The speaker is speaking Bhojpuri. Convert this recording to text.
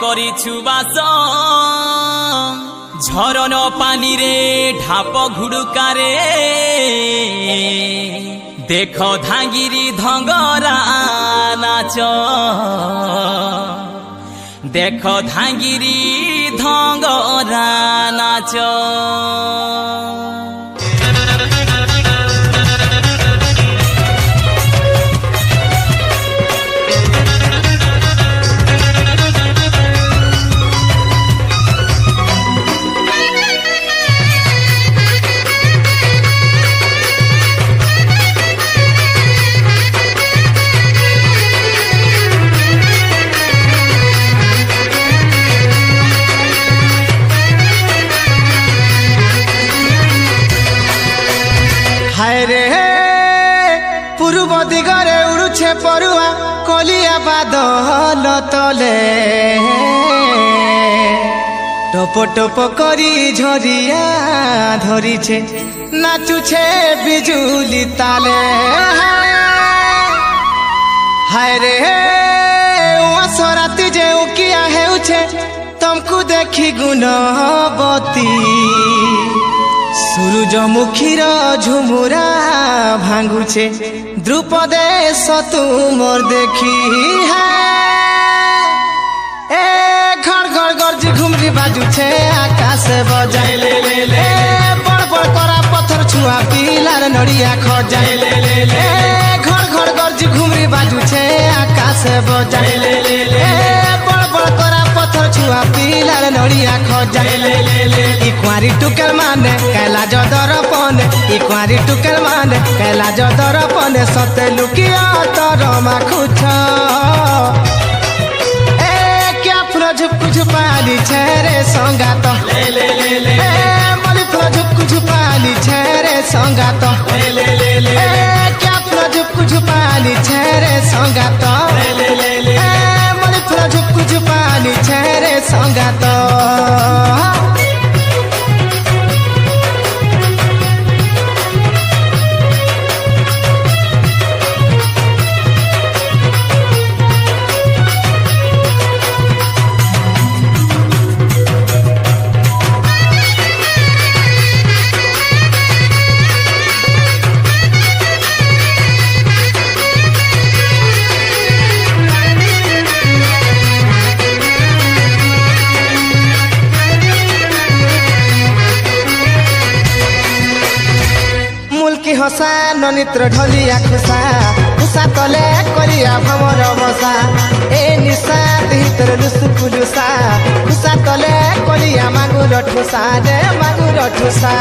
করিছু বাস ঝরণ পানি রে ঢাপ ঘুড়ুকারে দেখ ধাঙ্গিরি ধঙ্গরা নাচ দেখ ধাঙ্গিরি ধঙ্গরা নাচ रे पूर्व दिगरे उड़ुछे परुआ कलिया बादल तले टप टप करी झरिया धरिछे नाचुछे बिजुली ताले हाय रे राति जे उकिया हेउछे तुमको देखी गुणवती सूरजमुखीर झुमुरा भांगुछे द्रुपदे तुमर देखी ए घर घर गर्जी घुमरी बाजुछे आकाश बजाए ले बड़ बड़ करा पत्थर छुआ पिलार नड़िया खजाए ले घर घर गर्जी घुमरी बाजुछे आकाश बजाए ले बड़ बड़ करा पत्थर छुआ पिलार नड़िया खजाए ले इकुआरी टुकेल माने कैला जदर पने इकुआरी टुकेल माने कैला जदर पने सते लुकिया तर माखुछ ए क्या फुल झुक झुपाली छेरे संगात ले मली फुल झुक झुपाली छेरे संगात ले क्या फुल झुक झुपाली छेरे संगात ले मली फुल झुक झुपाली छेरे संगात हसा ननित्र ढलिया खुसा खुसा तले करिया भमर बसा ए निशा हितर लुसुकुलुसा खुसा तले करिया मागुर ठुसा रे मागुर ठुसा